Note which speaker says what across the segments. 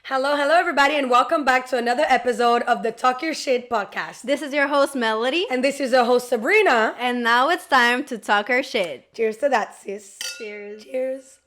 Speaker 1: Hello, hello, everybody, and welcome back to another episode of the Talk Your Shit podcast.
Speaker 2: This is your host, Melody.
Speaker 1: And this is your host, Sabrina.
Speaker 2: And now it's time to talk our shit.
Speaker 1: Cheers to that, sis.
Speaker 2: Cheers.
Speaker 1: Cheers.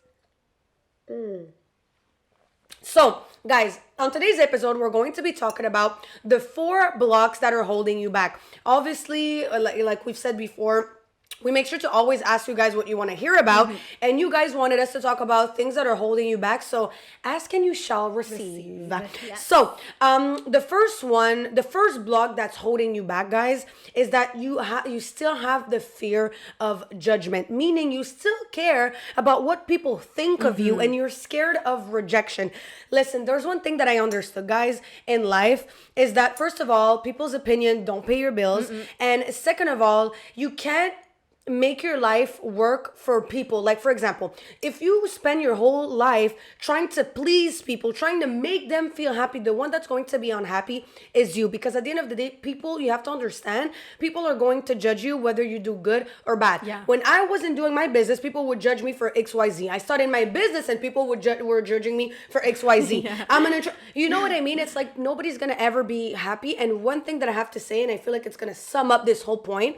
Speaker 1: So, guys, on today's episode, we're going to be talking about the 4 blocks that are holding you back. Obviously, like we've said before, we make sure to always ask you guys what you want to hear about. And you guys wanted us to talk about things that are holding you back. So ask and you shall receive.
Speaker 2: Yes.
Speaker 1: So the first block that's holding you back, guys, is that you still have the fear of judgment. Meaning you still care about what people think of you and you're scared of rejection. Listen, there's one thing that I understood, guys, in life is that, first of all, people's opinion don't pay your bills. And second of all, you can't make your life work for people. Like, for example, if you spend your whole life trying to please people, trying to make them feel happy, the one that's going to be unhappy is you. Because at the end of the day, people, you have to understand, people are going to judge you whether you do good or bad.
Speaker 2: Yeah.
Speaker 1: When I wasn't doing my business, people would judge me for XYZ. I started my business and people were judging me for XYZ.
Speaker 2: Yeah.
Speaker 1: I'm gonna you know what I mean? It's like nobody's gonna ever be happy. And one thing that I have to say, and I feel like it's gonna sum up this whole point,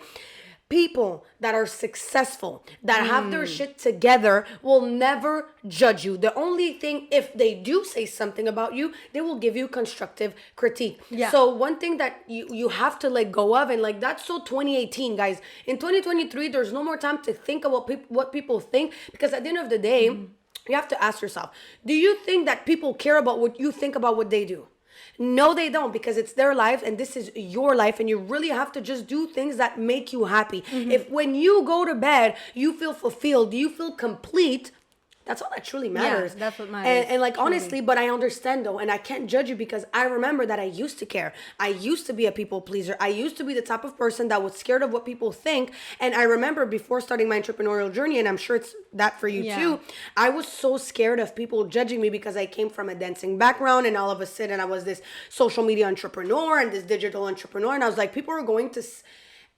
Speaker 1: people that are successful, that have their shit together, will never judge you. The only thing, if they do say something about you, they will give you constructive critique.
Speaker 2: Yeah.
Speaker 1: So one thing that you have to let go of, and like that's so 2018, guys. In 2023, there's no more time to think about what people think, because at the end of the day, you have to ask yourself, do you think that people care about what you think about what they do? No, they don't, because it's their life and this is your life, and you really have to just do things that make you happy. If when you go to bed, you feel fulfilled, you feel complete, that's all that truly matters.
Speaker 2: that's what matters,
Speaker 1: And like,
Speaker 2: truly.
Speaker 1: honestly, but I understand though, and I can't judge you because I remember that I used to care. I used to be a people pleaser. I used to be the type of person that was scared of what people think. And I remember before starting my entrepreneurial journey, and I'm sure it's that for you
Speaker 2: Yeah.
Speaker 1: too, I was so scared of people judging me because I came from a dancing background, and all of a sudden I was this social media entrepreneur and this digital entrepreneur, and I was like, people are going to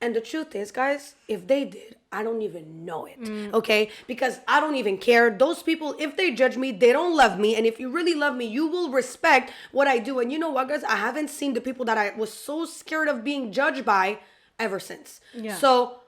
Speaker 1: and the truth is, guys, if they did, I don't even know it, okay? Because I don't even care. Those people, if they judge me, they don't love me. And if you really love me, you will respect what I do. And you know what, guys? I haven't seen the people that I was so scared of being judged by ever since.
Speaker 2: Yeah.
Speaker 1: So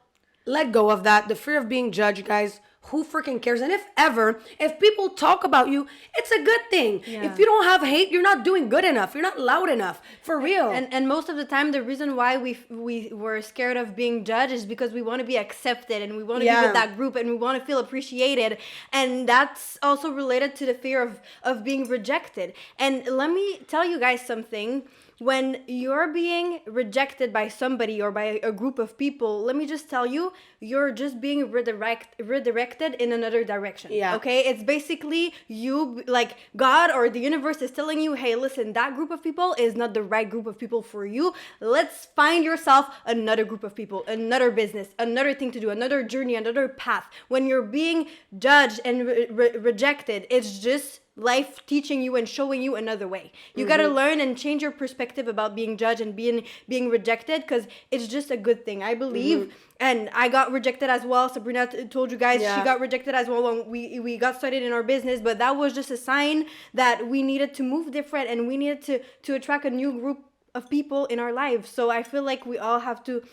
Speaker 1: let go of that. The fear of being judged, guys. Who freaking cares? And if people talk about you, it's a good thing.
Speaker 2: Yeah.
Speaker 1: If you don't have hate, you're not doing good enough. You're not loud enough. For real.
Speaker 2: And most of the time, the reason why we were scared of being judged is because we want to be accepted and we want to be with that group and we want to feel appreciated. And that's also related to the fear of being rejected. And let me tell you guys something. When you're being rejected by somebody or by a group of people, let me just tell you, you're just being redirected in another direction.
Speaker 1: Yeah.
Speaker 2: Okay? It's basically you, like God or the universe is telling you, hey, listen, that group of people is not the right group of people for you. Let's find yourself another group of people, another business, another thing to do, another journey, another path. When you're being judged and rejected, it's just life teaching you and showing you another way. You got to learn and change your perspective about being judged and being rejected, because it's just a good thing, I believe. And I got rejected as well. Sabrina told you guys she got rejected as well when we got started in our business, but that was just a sign that we needed to move different and we needed to attract a new group of people in our lives. So I feel like we all have to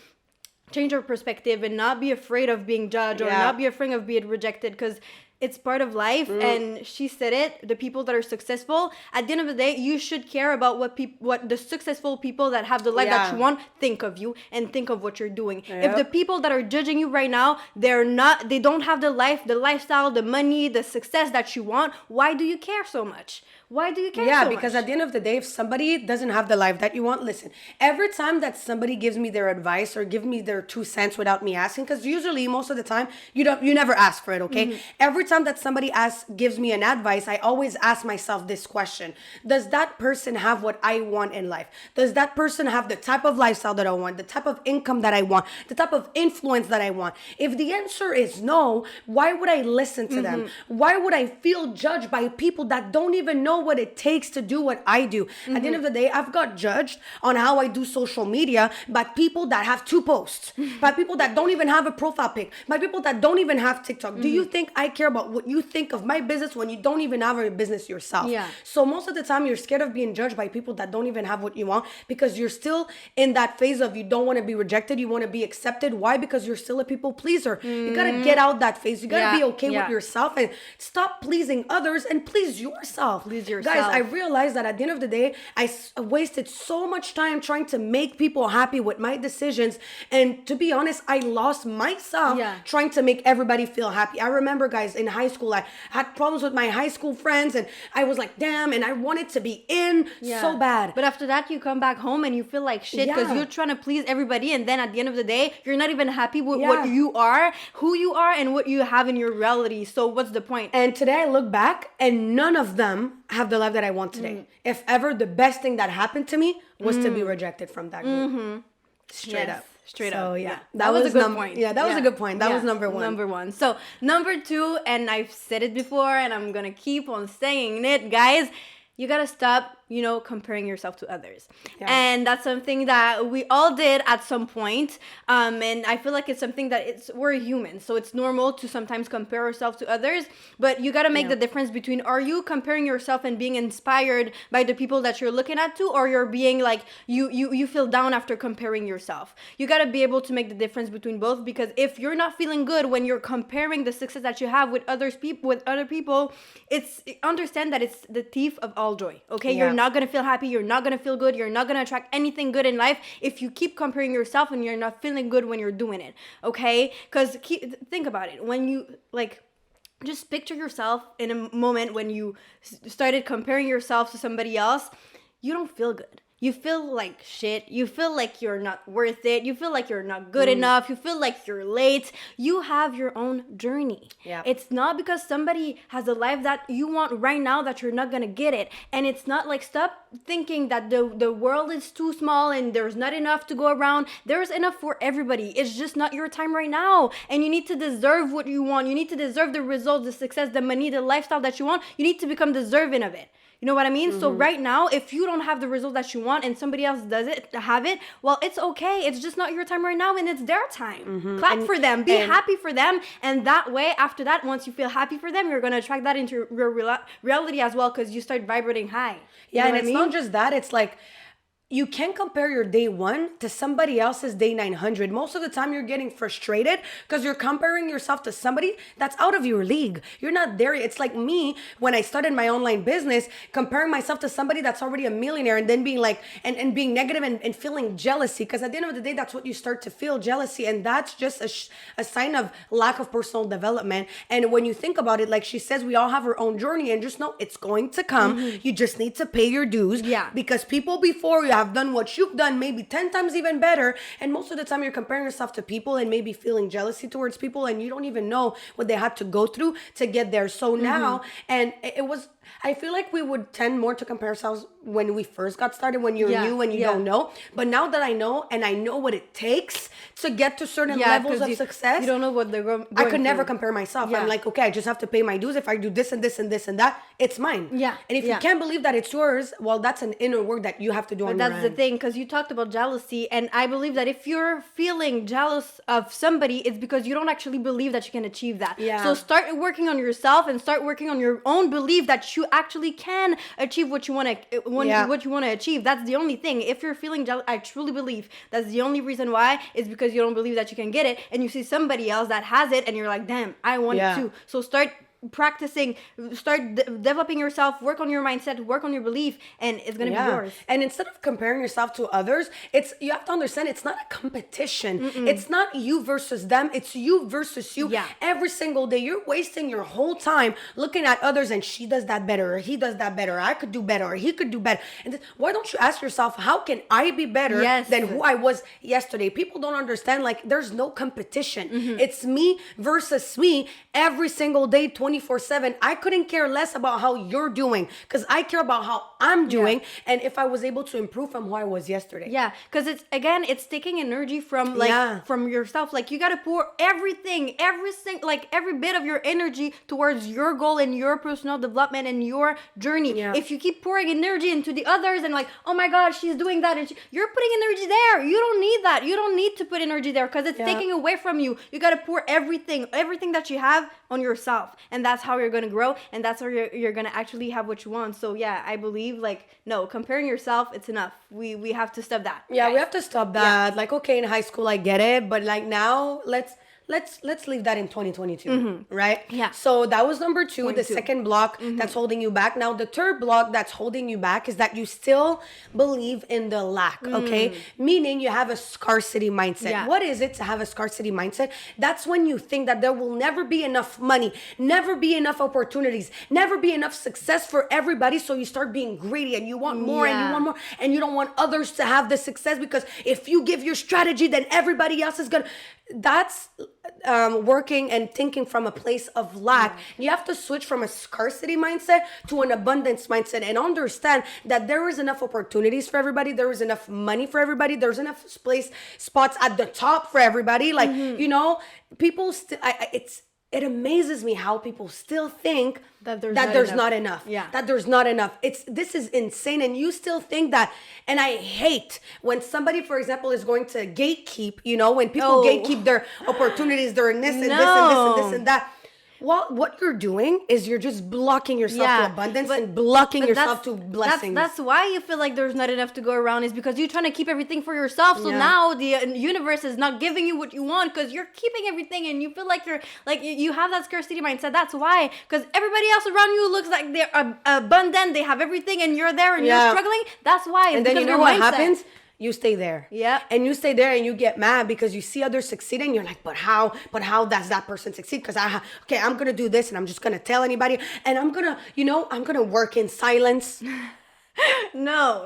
Speaker 2: change our perspective and not be afraid of being judged or not be afraid of being rejected, because it's part of life. And she said it, the people that are successful, at the end of the day, you should care about what the successful people that have the life that you want think of you and think of what you're doing. If the people that are judging you right now, they don't have the lifestyle, the money, the success that you want, why do you care so much? Why do you care so much?
Speaker 1: Yeah, because at the end of the day, if somebody doesn't have the life that you want, listen, every time that somebody gives me their advice or give me their 2 cents without me asking, because usually most of the time you never ask for it, okay? Every time that somebody gives me an advice, I always ask myself this question: does that person have what I want in life? Does that person have the type of lifestyle that I want, the type of income that I want, the type of influence that I want? If the answer is no, why would I listen to them? Why would I feel judged by people that don't even know what it takes to do what I do? At the end of the day, I've got judged on how I do social media by people that have 2 posts, by people that don't even have a profile pic, by people that don't even have TikTok. Do you think I care about what you think of my business when you don't even have a business yourself.
Speaker 2: Yeah.
Speaker 1: So most of the time you're scared of being judged by people that don't even have what you want, because you're still in that phase of you don't want to be rejected, you want to be accepted. Why? Because you're still a people pleaser. You got to get out that phase. You got to be okay with yourself and stop pleasing others and please yourself.
Speaker 2: Please yourself.
Speaker 1: Guys, I realized that at the end of the day, I wasted so much time trying to make people happy with my decisions. And to be honest, I lost myself trying to make everybody feel happy. I remember, guys, in high school, I had problems with my high school friends and I was like, damn, and I wanted to be in so bad.
Speaker 2: But after that, you come back home and you feel like shit because you're trying to please everybody. And then at the end of the day, you're not even happy with what you are, who you are, and what you have in your reality. So what's the point?
Speaker 1: And today I look back and none of them have the life that I want today. If ever, the best thing that happened to me was to be rejected from that group. Straight up.
Speaker 2: Straight
Speaker 1: so,
Speaker 2: up.
Speaker 1: Yeah.
Speaker 2: That was a good point.
Speaker 1: Yeah, that was a good point. That was number one.
Speaker 2: Number one. So, number two, and I've said it before, and I'm going to keep on saying it, guys. You got to stop, comparing yourself to others. Yeah. And that's something that we all did at some point. And I feel like it's something that we're human. So it's normal to sometimes compare ourselves to others. But you got to make the difference between, are you comparing yourself and being inspired by the people that you're looking at to, or you're being like, you feel down after comparing yourself. You got to be able to make the difference between both, because if you're not feeling good when you're comparing the success that you have with other people, understand that it's the thief of all joy. Okay? You're not going to feel happy. You're not going to feel good. You're not going to attract anything good in life if you keep comparing yourself and you're not feeling good when you're doing it. Okay? Because think about it. When you, just picture yourself in a moment when you started comparing yourself to somebody else, you don't feel good. You feel like shit. You feel like you're not worth it. You feel like you're not good enough. You feel like you're late. You have your own journey. Yeah. It's not because somebody has a life that you want right now that you're not going to get it. And it's not like, stop thinking that the world is too small and there's not enough to go around. There's enough for everybody. It's just not your time right now. And you need to deserve what you want. You need to deserve the results, the success, the money, the lifestyle that you want. You need to become deserving of it. You know what I mean? Mm-hmm. So right now, if you don't have the result that you want and somebody else have it, well, it's okay. It's just not your time right now and it's their time. Mm-hmm. Clap for them. Be happy for them. And that way, after that, once you feel happy for them, you're going to attract that into your reality as well, because you start vibrating high.
Speaker 1: Yeah, and it's not just that. It's like, you can't compare your day 1 to somebody else's day 900. Most of the time you're getting frustrated because you're comparing yourself to somebody that's out of your league. You're not there. It's like me when I started my online business, comparing myself to somebody that's already a millionaire and then being like, and being negative and feeling jealousy. Because at the end of the day, that's what you start to feel, jealousy. And that's just a sign of lack of personal development. And when you think about it, like she says, we all have our own journey, and just know it's going to come. Mm-hmm. You just need to pay your dues. Yeah. Because people before you have done what you've done, maybe 10 times even better, and most of the time you're comparing yourself to people and maybe feeling jealousy towards people, and you don't even know what they had to go through to get there. So now, and it was, I feel like we would tend more to compare ourselves when we first got started, when you're new and you don't know. But now that I know, and I know what it takes to get to certain levels of success,
Speaker 2: you don't know what they're going
Speaker 1: I could never compare myself. I'm like, okay, I just have to pay my dues. If I do this and this and this and that, it's mine. Yeah. And if you can't believe that it's yours, well, that's an inner work that you have to do on your end.
Speaker 2: But that's the thing, because you talked about jealousy, and I believe that if you're feeling jealous of somebody, it's because you don't actually believe that you can achieve that. Yeah. So start working on yourself and start working on your own belief that you actually can achieve what you want to achieve. That's the only thing. If you're feeling jealous, I truly believe that's the only reason why, is because you don't believe that you can get it, and you see somebody else that has it and you're like, damn, I want it too. So start practicing, start developing yourself, work on your mindset, work on your belief, and it's gonna be yours.
Speaker 1: And instead of comparing yourself to others, you have to understand it's not a competition. It's not you versus them, it's you versus you. Every single day you're wasting your whole time looking at others, and she does that better, or he does that better, or I could do better, or he could do better. And why don't you ask yourself, how can I be better than who I was yesterday? People don't understand, like, there's no competition. It's me versus me every single day, 24/7. I couldn't care less about how you're doing, because I care about how I'm doing, and if I was able to improve from who I was yesterday.
Speaker 2: Yeah, because it's taking energy from from yourself. Like, you got to pour every bit of your energy towards your goal and your personal development and your journey. If you keep pouring energy into the others and like, oh my God, she's doing that, and you're putting energy there. You don't need that. You don't need to put energy there, because it's taking away from you. You got to pour everything that you have on yourself, and and that's how you're gonna grow, and that's how you're gonna actually have what you want. So yeah, I believe like no, comparing yourself, it's enough. We have to stop that.
Speaker 1: Yeah, we
Speaker 2: guys.
Speaker 1: have to stop that. Like, okay, in high school, I get it, but like now, let's leave that in 2022, right?
Speaker 2: Yeah.
Speaker 1: So that was number 2, the
Speaker 2: 22.
Speaker 1: second block that's holding you back. Now, the third block that's holding you back is that you still believe in the lack, okay? Meaning you have a scarcity mindset.
Speaker 2: Yeah.
Speaker 1: What is it to have a scarcity mindset? That's when you think that there will never be enough money, never be enough opportunities, never be enough success for everybody. So you start being greedy and you want more and you
Speaker 2: Yeah.
Speaker 1: want more, and you don't want others to have the success, because if you give your strategy, then everybody else is gonna. That's working and thinking from a place of lack. You have to switch from a scarcity mindset to an abundance mindset and understand that there is enough opportunities for everybody. There is enough money for everybody. There's enough spots at the top for everybody. Like, you know, people still, it amazes me how people still think
Speaker 2: That there's
Speaker 1: not
Speaker 2: not
Speaker 1: enough.
Speaker 2: Yeah.
Speaker 1: That there's not enough. This is insane. And you still think that. And I hate when somebody, for example, is going to gatekeep, you know, when people
Speaker 2: Oh.
Speaker 1: gatekeep their opportunities, they're in this and this and this and this and that. Well, what you're doing is you're just blocking yourself to abundance and blocking yourself to blessings.
Speaker 2: That's why you feel like there's not enough to go around, is because you're trying to keep everything for yourself. So
Speaker 1: Yeah.
Speaker 2: now the universe is not giving you what you want because you're keeping everything, and you feel like you're like you have that scarcity mindset. That's why, because everybody else around you looks like they're abundant, they have everything, and you're there and
Speaker 1: Yeah.
Speaker 2: you're struggling. That's why. It's
Speaker 1: And then you
Speaker 2: because
Speaker 1: know
Speaker 2: of
Speaker 1: what
Speaker 2: your mindset.
Speaker 1: happens? You stay there.
Speaker 2: Yeah.
Speaker 1: And you stay there and you get mad because you see others succeeding. You're like, but how does that person succeed? Because I'm going to do this and I'm just going to tell anybody. And I'm going to work in silence.
Speaker 2: No.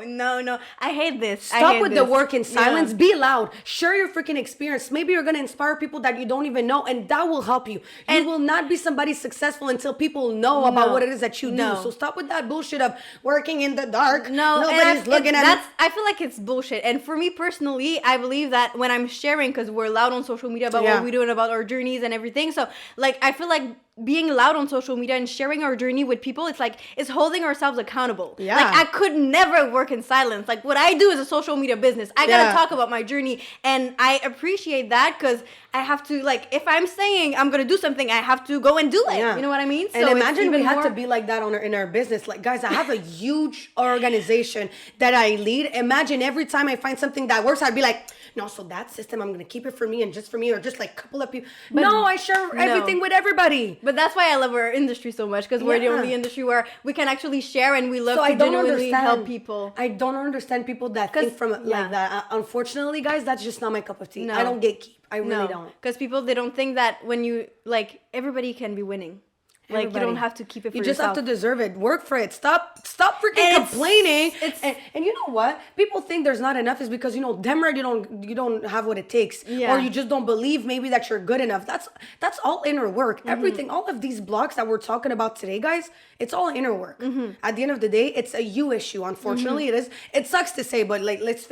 Speaker 2: I hate this.
Speaker 1: Stop with the work in
Speaker 2: Yeah.
Speaker 1: silence. Be loud. Share your freaking experience. Maybe you're gonna inspire people that you don't even know, and that will help you. You will not be somebody successful until people know about what it is that you do.
Speaker 2: No.
Speaker 1: So stop with that bullshit of working in the dark.
Speaker 2: No,
Speaker 1: Nobody's looking at
Speaker 2: that's. I feel like it's bullshit. And for me personally, I believe that when I'm sharing, because we're loud on social media about
Speaker 1: Yeah.
Speaker 2: what we're doing, about our journeys and everything. So like, I feel like being loud on social media and sharing our journey with people, it's holding ourselves accountable.
Speaker 1: Yeah.
Speaker 2: Like, I could never work in silence. Like, what I do is a social media business. I gotta
Speaker 1: Yeah.
Speaker 2: talk about my journey, and I appreciate that because I have to, like, if I'm saying I'm gonna do something, I have to go and do it.
Speaker 1: Yeah.
Speaker 2: You know what I mean?
Speaker 1: And
Speaker 2: So it's
Speaker 1: imagine we
Speaker 2: even
Speaker 1: had
Speaker 2: more-
Speaker 1: to be like that in our business. Like, guys, I have a huge organization that I lead. Imagine every time I find something that works, I'd be like, no, so that system, I'm going to keep it for me and just for me, or just like a couple of people. No, I share everything with everybody.
Speaker 2: But that's why I love our industry so much, because we're the
Speaker 1: Yeah.
Speaker 2: only industry where we can actually share and we love
Speaker 1: So
Speaker 2: to
Speaker 1: I don't
Speaker 2: genuinely
Speaker 1: understand.
Speaker 2: help people.
Speaker 1: I don't understand people that think from
Speaker 2: yeah.
Speaker 1: like that. Unfortunately, guys, that's just not my cup of tea.
Speaker 2: No.
Speaker 1: I don't gatekeep. I really don't.
Speaker 2: Because people, they don't think that when you, like, everybody can be winning. Like, you
Speaker 1: Everybody.
Speaker 2: don't have to keep it for
Speaker 1: You just
Speaker 2: yourself.
Speaker 1: have to deserve it. Work for it. Stop freaking
Speaker 2: And
Speaker 1: complaining.
Speaker 2: it's-
Speaker 1: And you know what? People think there's not enough is because, you know, damn right you don't have what it takes.
Speaker 2: Yeah.
Speaker 1: Or you just don't believe maybe that you're good enough. That's all inner work.
Speaker 2: Mm-hmm.
Speaker 1: Everything, all of these blocks that we're talking about today, guys, it's all inner work.
Speaker 2: Mm-hmm.
Speaker 1: At the end of the day, it's a you issue. Unfortunately, it is. It sucks to say, but like let's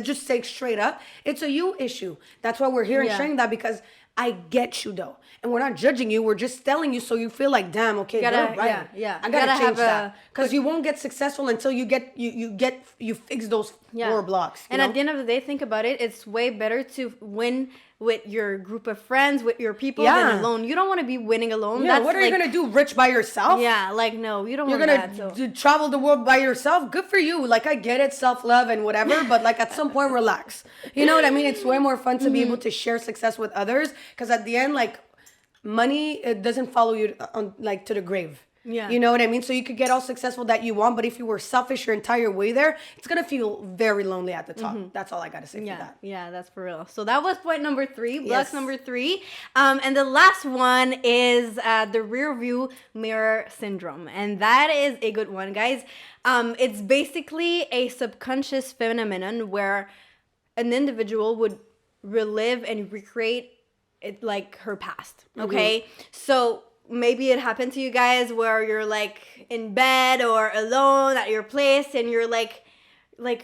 Speaker 1: just say straight up, it's a you issue. That's why we're here and
Speaker 2: Yeah.
Speaker 1: sharing that, because I get you though. And we're not judging you. We're just telling you so you feel like, damn, okay,
Speaker 2: Gotta-
Speaker 1: they're right.
Speaker 2: yeah.
Speaker 1: I
Speaker 2: You
Speaker 1: gotta
Speaker 2: gotta
Speaker 1: change
Speaker 2: have
Speaker 1: that.
Speaker 2: a-
Speaker 1: Because you won't get successful until you fix those four blocks.
Speaker 2: And at the end of the day, think about it. It's way better to win with your group of friends, with your people,
Speaker 1: Yeah.
Speaker 2: than alone. You don't want to be winning alone.
Speaker 1: yeah, what are you gonna do? Rich by yourself?
Speaker 2: Yeah, like, no, you don't
Speaker 1: You're
Speaker 2: want
Speaker 1: gonna
Speaker 2: that. So.
Speaker 1: travel the world by yourself. Good for you. Like, I get it, self-love and whatever, but like at some point, relax. You know what I mean? It's way more fun to be able to share success with others, because at the end, like, money, it doesn't follow you on like to the grave.
Speaker 2: Yeah.
Speaker 1: You know what I mean? So you could get all successful that you want, but if you were selfish your entire way there, it's gonna feel very lonely at the top. That's all I gotta say for that.
Speaker 2: Yeah, that's for real. So that was point number 3, block
Speaker 1: Yes.
Speaker 2: number 3. And the last one is the rear view mirror syndrome. And that is a good one, guys. It's basically a subconscious phenomenon where an individual would relive and recreate it like her past. Okay. So maybe it happened to you guys where you're like in bed or alone at your place and you're like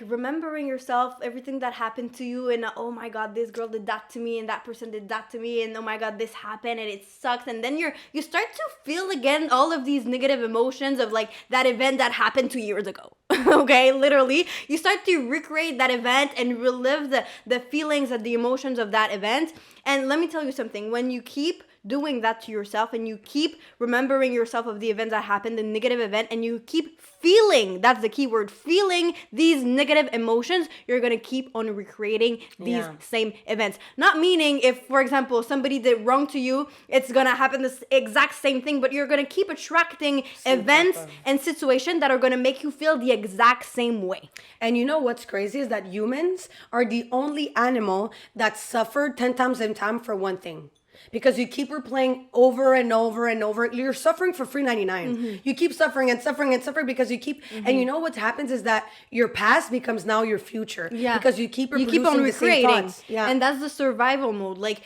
Speaker 2: remembering yourself, everything that happened to you, and oh my god, this girl did that to me and that person did that to me, and oh my god, this happened and it sucks. And then you start to feel again all of these negative emotions of like that event that happened 2 years ago. Okay, literally you start to recreate that event and relive the feelings and the emotions of that event. And let me tell you something, when you keep doing that to yourself and you keep remembering yourself of the events that happened, the negative event, and you keep feeling, that's the key word, feeling these negative emotions, you're gonna keep on recreating these same events. Not meaning if, for example, somebody did wrong to you, it's gonna happen this exact same thing, but you're gonna keep attracting events and situations that are gonna make you feel the exact same way.
Speaker 1: And you know what's crazy is that humans are the only animal that suffered 10 times in time for one thing. Because you keep replaying over and over and over. You're suffering for free 99. You keep suffering and suffering and suffering because you keep... And you know what happens is that your past becomes now your future.
Speaker 2: Yeah.
Speaker 1: Because you keep reproducing
Speaker 2: on
Speaker 1: the same
Speaker 2: recreating.
Speaker 1: thoughts. Yeah.
Speaker 2: And that's the survival mode. Like,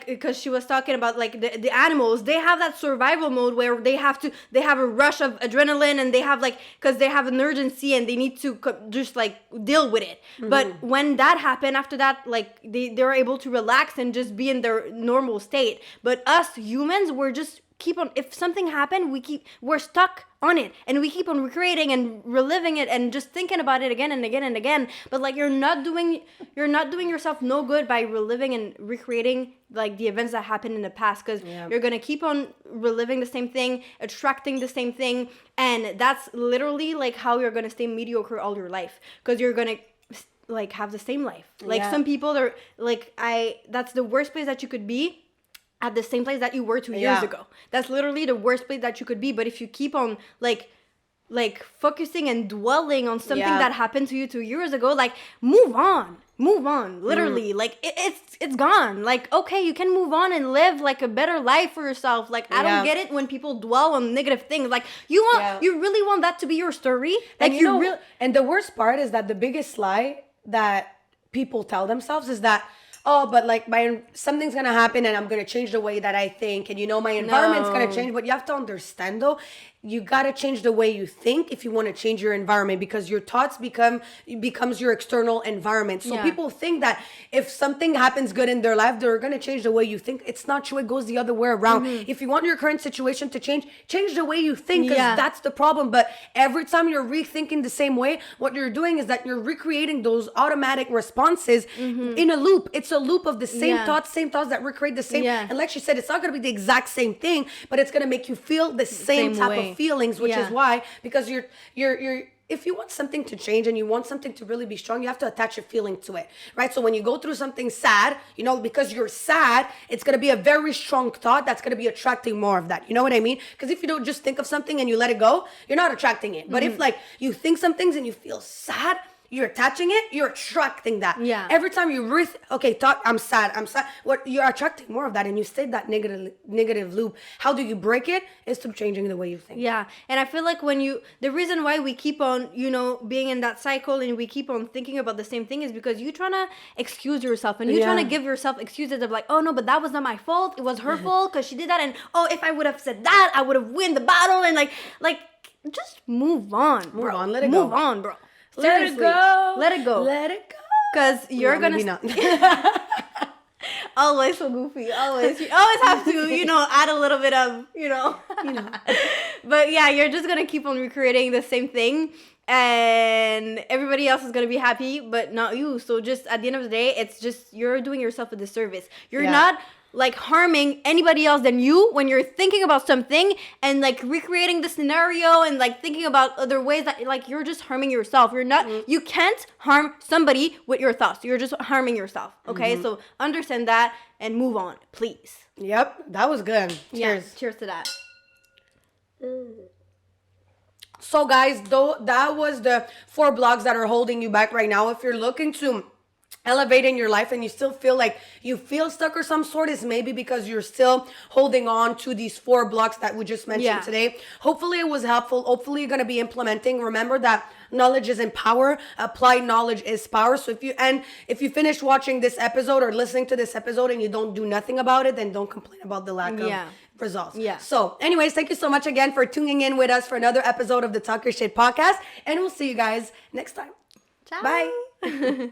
Speaker 2: because she was talking about, like, the animals, they have that survival mode where they have a rush of adrenaline and they have, like, because they have an urgency and they need to just, like, deal with it. But when that happened, after that, like, they're able to relax and just be in their normal state. But us humans, we're just keep on, if something happened, we're stuck on it and we keep on recreating and reliving it and just thinking about it again and again and again. But like you're not doing yourself no good by reliving and recreating like the events that happened in the past, because you're gonna keep on reliving the same thing, attracting the same thing, and that's literally like how you're gonna stay mediocre all your life, because you're gonna like have the same life. Like some people are like, that's the worst place that you could be, at the same place that you were 2 years ago. That's literally the worst place that you could be. But if you keep on like focusing and dwelling on something that happened to you 2 years ago, like move on literally. Like it's gone. Like, okay, you can move on and live like a better life for yourself. Like I don't get it when people dwell on negative things. Like you really want that to be your story. Like
Speaker 1: and and the worst part is that the biggest lie that people tell themselves is that, oh, but like something's gonna happen and I'm gonna change the way that I think, and my environment's gonna change. But you have to understand though, you gotta change the way you think if you want to change your environment, because your thoughts becomes your external environment. So people think that if something happens good in their life, they're gonna change the way you think. It's not true. It goes the other way around. If you want your current situation to change the way you think, because that's the problem. But every time you're rethinking the same way, what you're doing is that you're recreating those automatic responses in a loop. It's a loop of the same thoughts that recreate the same. And like she said, it's not gonna be the exact same thing, but it's gonna make you feel the same type of feelings, which is why, because you're if you want something to change and you want something to really be strong, you have to attach a feeling to it, right? So when you go through something sad, because you're sad, it's going to be a very strong thought that's going to be attracting more of that. You know what I mean? Because if you don't just think of something and you let it go, you're not attracting it. But if like you think some things and you feel sad, you're attaching it, you're attracting that.
Speaker 2: Yeah.
Speaker 1: Every time you I'm sad. What you're attracting more of that, and you stay that negative loop. How do you break it? Is through changing the way you think.
Speaker 2: Yeah. And I feel like the reason why we keep on, being in that cycle and we keep on thinking about the same thing is because you're trying to excuse yourself and you're trying to give yourself excuses of like, oh no, but that was not my fault. It was her fault because she did that. And oh, if I would have said that, I would have won the battle. And like just move on, bro.
Speaker 1: Let it
Speaker 2: go. Move on, bro. Seriously. Let it go. Because you're gonna
Speaker 1: not.
Speaker 2: Always so goofy. Always. You always have to, add a little bit of, But yeah, you're just gonna keep on recreating the same thing, and everybody else is gonna be happy, but not you. So just at the end of the day, it's just you're doing yourself a disservice. You're not like harming anybody else than you when you're thinking about something and like recreating the scenario and like thinking about other ways that like you're just harming yourself. You're not you can't harm somebody with your thoughts. You're just harming yourself. Okay? So understand that and move on, please.
Speaker 1: Yep, that was good. Cheers.
Speaker 2: Yeah, cheers to that.
Speaker 1: So guys, though, that was the 4 blocks that are holding you back right now. If you're looking to elevate in your life and you still feel like you feel stuck or some sort, is maybe because you're still holding on to these 4 blocks that we just mentioned today. Hopefully it was helpful. Hopefully you're going to be implementing. Remember that knowledge is in power. Applied knowledge is power. So if you finish watching this episode or listening to this episode and you don't do nothing about it, then don't complain about the lack of results. So anyways, thank you so much again for tuning in with us for another episode of the Talk Your Shit podcast, and we'll see you guys next time.
Speaker 2: Ciao.
Speaker 1: Bye.